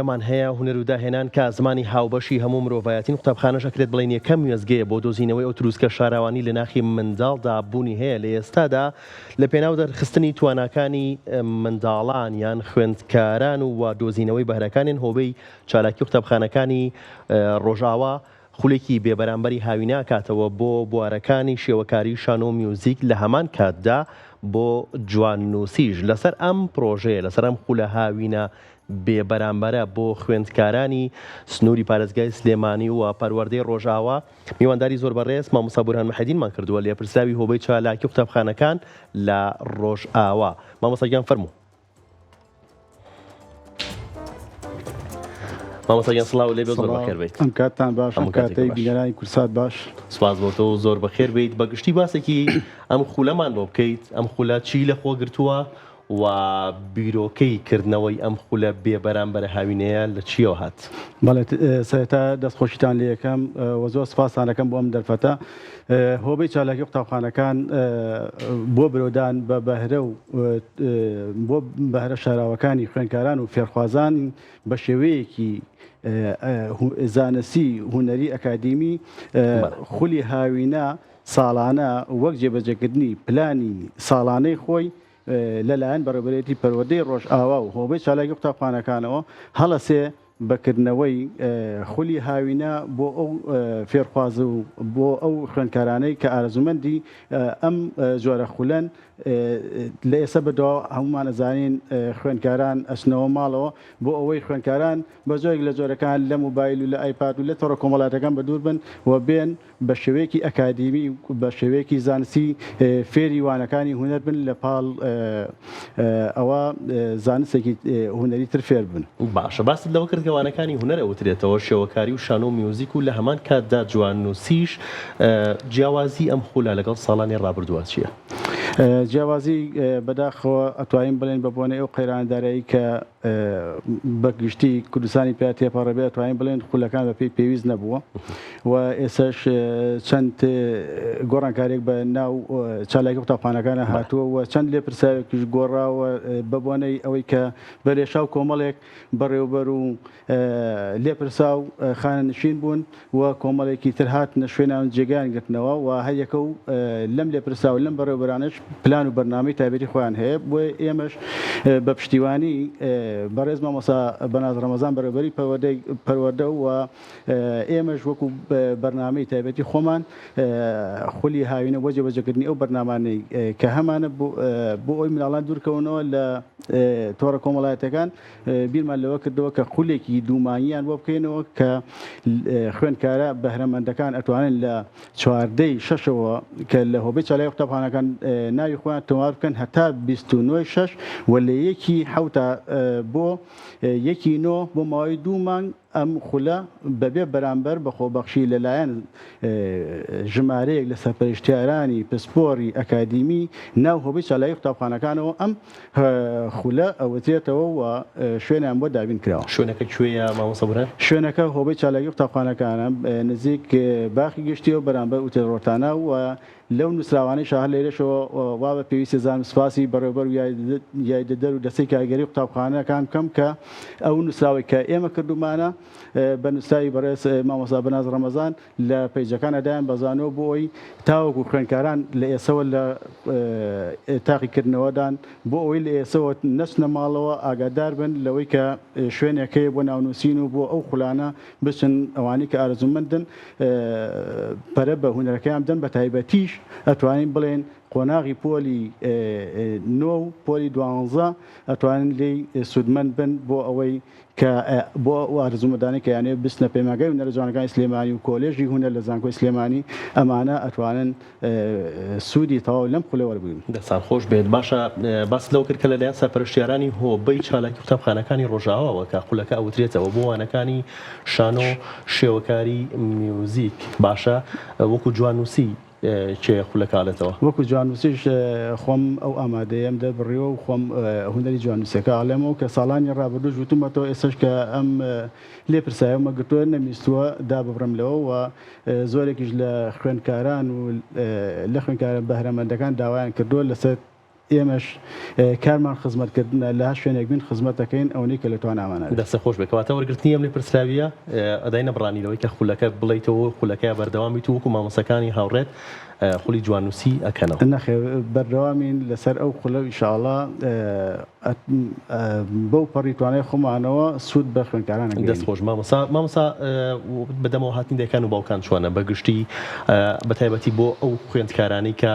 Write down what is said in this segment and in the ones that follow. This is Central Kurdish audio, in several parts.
مان هەیە هونەر و داهێنان کە زمانی هاوبەشی هەموو مرۆڤایەتی قوتابخانەش ئەکرێت بڵێن یەکەم وێزگەیە بۆ دۆزینەوەی ئەو تروسکە شاراوانی لە ناخی منداڵدا بوونی هەیە لە ئێستادا لە پێناو دەرخستنی تواناکانی منداڵان یان خوێندکاران و دۆزینەوەی بەهرەکانیان هۆبەی چالاکی قوتابخانەکانی ڕۆژاوا خولێکی بێبەرامبەری هاوینە کاتەوە بۆ بوارەکانی شێوەکاری شان و میوزیک لە هەمان کاتدا بۆ جواننووسیش لەسەر ئەم پرۆژەیە لەسەر ئەم خولە هاوینە بێبەرامبەرە بۆ خوێندکارانی سنووری پارێزگای سلێمانی و پەروەردەی ڕۆژاوا میوانداری زۆر بەڕێز مامۆستا بورهان محەدینمان کردووە لێپرسراوی هۆبەی چالاکی قوتابخانەکان لە ڕۆژئاوا. مامۆستا گیان فەرموو. مامۆستا گیان سڵاو لێ بێ زۆر بەخێر بیت. ئەم کاتتان باش، ئەم کاتەی بینەرانی کورسات باش. سوپاس بۆتەوە زۆر بەخێر بیت. بەگشتی باسێکی ئەم خولەمان بۆ بکەیت، ئەم خولە چی لەخۆ گرتووە و بیرۆکەی کردنەوەی ئەم خولە بێبەرامبەرە هاوینەیە لە چیەوە هات؟ بەڵێ سەرەتا دەستخۆشیتان لێ یەکەم و زۆر سوپاسان دەکەم بۆ ئەم دەرفەتە. هۆبەی چالاکی قوتابخانەکان بۆ برۆدان بە بەهرە و بۆ بەهرە شاراوەکانی خوێندکاران و فێرخوازان بە شێوەیەکی زانستی هونەری ئەکادیمی خولی هاوینە ساڵانە وەک جێبەجێکردنی پلانی ساڵانەی خۆی لەلایەن بەڕێوەبەرێتی پەروەردەی ڕۆژئاوا و هۆبەی چالاکی قوتابخانەکانەوە هەڵەسێ بەکردنەوەی خولی هاوینە بۆ ئەو فێرخواز و بۆ ئەو خوێندکارانەی کە ئارەزومەندی ئەم جۆرە خولەن لە ئێستا بەدەوا هەمومان ئەزانین خوێندکاران ئەچنەوە ماڵەوە بۆ ئەوەی خوێندکاران بە جۆرێک لە جۆرەکان لە موبایل و لە ئایپاد و لە تۆڕە کۆمەڵاتەکان بەدوور بن و بێن بە شێوەیەکی ئەکادیمی بە شێوەیەکی زانستی فێری وانەکانی هونەر بن لە پاڵ ئەوە زانستێکی هونەری تر فێر بن. باشە باست لەوە کرد کەوانەکانی هونەر ئەوترێتەوە شێوەکاری و شان و میوزیک و لە هەمان کاتدا جواننووسیش جیاوازی ئەم خولە لەگەڵ ساڵانی ڕابردووە چییە؟ جیاوازی بەداخەوە ئەتوانین بڵێن بە بۆنەی ئەو قەیراندارایی کە بەگشتی کوردستانی پیا تێپەڕەبێ ئەتوانین بڵێن خولەکان بە پێی پێویست نەبووە و ئێساش چەند گۆڕانکارێک بە ناو چالاکی قوتابخانەکانە هاتووە و چەند لێپرساوێکیش گۆڕاوە بە بۆنەی ئەوەی کە بەرێشاو کۆمەڵێک بەڕێوەبەر و لێپرساو خانەنشین بوون و کۆمەڵێکی تر هاتنە شوێنیان جێگیان گرتنەوە و هەر یەکە و لەم لێپرسا و لەم بەڕێوەبەرانش پلان و بەرنامەی تایبەتی خۆیان هەیە بۆ ئێمەش بە پشتیوانی بەڕێز مامۆستا بەناز ڕەمەزان بەڕێوەبەری پەروەردە و ئێمەش وەکو بەرنامەی تایبەتی خۆمان خولی هاوینە بۆ جێبەجێکردنی ئەو بەرنامانەی کە هەمانە بۆ ئەوی مناڵان دوورکەونەوە لە تۆڕە کۆمەڵایەتەکان بیرمان لەوە کردەوە کە خولێکی دوومانیان بۆ بکەینەوە کە خوێندکارە بەهرەمەندەکان ئەتوانن لە چواردەی شەشەوە کە لە هۆبەی چالاکی قوتابخانەکان ناوی خۆیان تەواو بکەن هەتا 29 شەش و لە یەکی حەوتا بۆ یەکی نۆ بۆ ماوەی 2 مانگ ئەم خولە بەبێ بەرامبەر بە خۆبەخشی لەلایەن ژمارەیەک لە سەرپەرشتیارانی پسپۆڕی ئەکادیمی ناو هۆبەی چالاکی قوتابخانەکانەوە ئەم خولە ئەوەترێتەوە و شوێنیان بۆ دابین کراوە. شوێنەکە کوێیە مامۆستا بورهان؟ شوێنەکە هۆبەی چالاکی قوتابخانەکانە نزیک باخی گشتیەوە بەرامبەر ئوتێل ڕۆتانە و لەو نووسراوانەی شاهر لێرەشەوە وا بە پێویستی زانم سوپاسی بەڕێوەبەر و یاریدەدەر و دەستەی کاریگەری قوتابخانەکان بکەم کە ئەو نووسراوی کە ئێمە کردومانە بە نووسراوی بەڕێز مامۆستا بەناز ڕەمەزان لە پەیجەکان ئەدایان بەزانەوە بۆ ئەوی تاوەکو خوێندکاران لە ئێسەوە لە تاقیکردنەوەدان بۆ ئەوەی لە ئێسەوە نەچنە ماڵەوە ئاگادار بن لەوەی کە شوێنێکەیە بۆ ناونووسین و بۆ ئەو خولانە بچن ئەوانەی کە ئارەزومەندن پەرە بە هونەرەکەیان بدەن بە تایبەتیش ئەتوانین بڵێن قۆناغی پۆلی 9 و پۆلی 12 ئەتوانن لێی سودمەند بن بۆ ئەوەی کە بۆ ئارزومەندانی کە یانێ بستنە پەیمانگای هونەرە جوانەکانی سلێمانی و کۆلێژی هونەر لە زانکۆی سلێمانی ئەمانە ئەتوانن سوودی تەواو لەم خولە وەربگرن. دەستان خۆش بێت. باشە باس لەو کرد کە لەلایەن سەرپەرشتیارانی هۆبەی چالاکی قوتابخانەکانی ڕۆژاواوە کە خولەکە ئەوترێتەوە بۆ وانەکانی شان و شێوەکاری میوزیک. باشە وەکو جواننووسی چێ خولەکالێتەوە؟ وەکو جواننووسیش خۆم ئەو ئامادەیەم دەبڕیەوە و خۆم هونەری جواننووسەکە ئاڵێمەوە کە ساڵانی ڕابردوو وتومەتەوە ئێسش کە ئەم لێپرسایەومە گرتووە نەمیستووە داببڕم لەوە و زۆرێکیش لە خوێندکاران و لە خوێندکارە بەهرەمەندەکان داوایان کردووە لەسەر ئێمەش کارمان خزمەتکردنە لە شوێنێک بین خزمەت دەکەین ئەوەی کە لە توانامانە دەستە خۆش بکەواتە وەرگرتنی ئەم لێ پرسراویە ئەدای نەبڕانیەوەی کە خولەکە بڵیتەوە خولەکە بەردەوامی تو وەکو مامۆسەکانی هاوڕێت خولی جوانوسی ئەکەنەوە نەخێ بەردەوامین لەسەر ئەو خولە ئینشاءڵڵا بەو پەڕیتوانەی خۆمانەوە سوود بە خوێندکارانە دەست خۆش مامۆسا بەدەمەوە هاتنی دایکان و باوکان چۆنە بەگشتی بەتایبەتی بۆ ئەو خوێندکارانی کە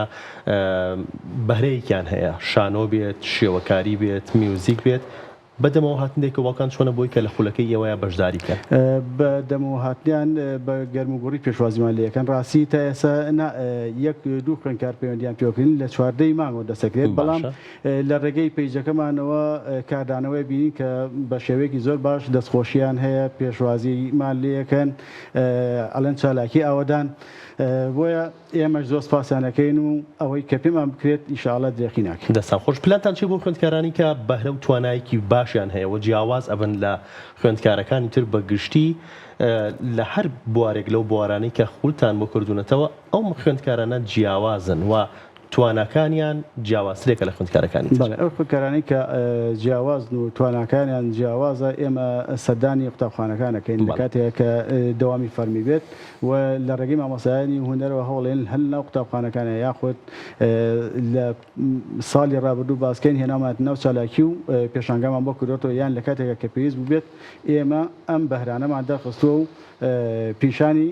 بەهرەیەکیان هەیە شانۆ بێت شێوەکاری بێت میوزیک بێت بەدەمەوە هاتندێک و باوکان چۆنە بۆی کە لە خولەکەی ئێوەیە بەشداری کە بەدەمەوە هاتنیان بە گەرموگوڕی پێشوازیمان لەکەن ڕاستی تا ئێستا یەک دوو خوێندکار پەیوەندیان پێکردن لە چواردەی مانگەوە دەسەکرێت بەڵام لە ڕێگەی پیجەکەمانەوە کاردانەوەی بینی کە بە شێوەیەکی زۆر باش دەستخۆشییان هەیە پێشوازیمان لەکەن ئەلەن چالاکی ئاوەدان بۆیە ئێمەش زۆر سپاسیانەکەین و ئەوەی کە پێمان بکرێت ئینشاءڵڵا درێخی ناکەین. دەستان خۆش پلانتان چی بۆ خوێندکارانی کە بەهرە و توانایەکی باشیان هەیە و جیاواز ئەبن لە خوێندکارەکانی تر بەگشتی لە هەر بوارێک لەو بوارانەی کە خولتان بۆ کردوونەتەوە ئەو خوێندکارانە جیاوازن و تواناکانیان جیاوازترێکە لە خوێندکارەکانی بەڵێ ئەو خوێندکارانی کە جیاوازن و تواناکانیان جیاوازە ئێمە سەردانی قوتابخانەکانەکەین لە کاتێک کە دەوامی فەرمی بێت و لە ڕێگەی مامۆستایانی هونەرەوە هەوڵێن هەل ناو قوتابخانەکانە یاخود لە ساڵی ڕابردوو باسکەین هێنامات ناو چالاکی و پێشانگامان بۆ کردوێتەوە یان لە کاتێکە کە پێویست بوو بێت ئێمە ئەم بەهرانەمان دەرخستووە و پیشانی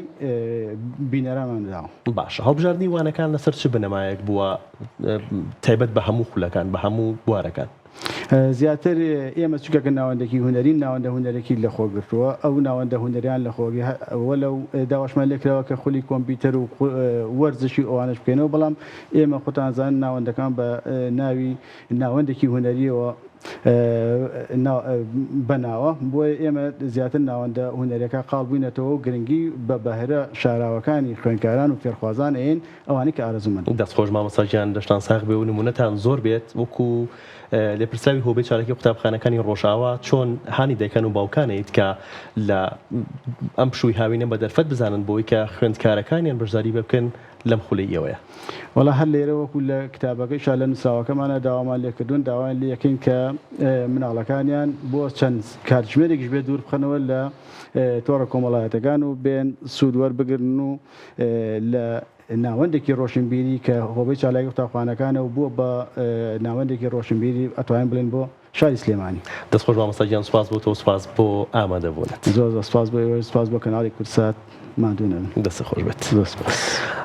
بینەرەمان داوە. باشە هەڵبژاردننی وانەکان لەسەر چ بنەمایەک بووە تایبەت بە هەموو خولەکان بە هەموو بوارەکان زیاتر ئێمە چکەکە ناوەندێکی هوەرین ناوەندە هوەرێکی لە خۆگرتووە ئەو ناوەندە هوەریان لە خۆگی وەلەو داواشمان لێکراوە کە خولی کۆمپیوتەر و وەرزشی ئەوانش بکەینەوە بەڵام ئێمە خۆتانزان ناوەندەکان بە ناوی ناوەندێکی هوەریەوە بەناوە بۆیە ئێمە زیاتر ناوەندە هوەرەکە قاڵ بووینەتەوە و گرنگی بە بەهرە شاراوەکانی خوێندکاران و فێرخوازان ئێن ئەوانی کە ئارەزومەند. دەستخۆش مامۆستاگیان دەشتان ساغ بێ و نمونەتان زۆر بێت وەکو لێپرسراوی هۆبێ چارەکی قوتابخانەکانی ڕۆژاوا چۆن هانی دایکان و باوکانیت کە لە ئەم پشووی هاوینە بە دەرفەت بزانن بۆی کە خوێندکارەکانیان بەشداری بکەن لەم خولەی ئێوەیە. وەڵا هەر لێرە وەکو لە کتابەکەی شا لە نووسراوەکەمانە داوامان لێکردوون داوایان لەکەین کە مناڵەکانیان بۆ چەند کاتژمێرێکیش بێ دوور بخەنەوە لە تۆڕە کۆمەڵایەتەکان و بێن سوودوەر بگرن و لە ناوەندێکی ڕۆشنبیری کە هۆبەی چالاکی قوتابخانەکانە و بووە بە ناوەندێکی ڕۆشنبیری ئەتوانین بڵێن بۆ شاری سلێمانی. دەستخۆش مامۆستاگیان سوپاس بۆ تۆ سوپاس بۆ ئامادەبوونت. زۆر سپاس بۆ سپاس بۆ کەناڵی کورسات مادوونن. دەستە خۆش بێت. زۆر سپاس.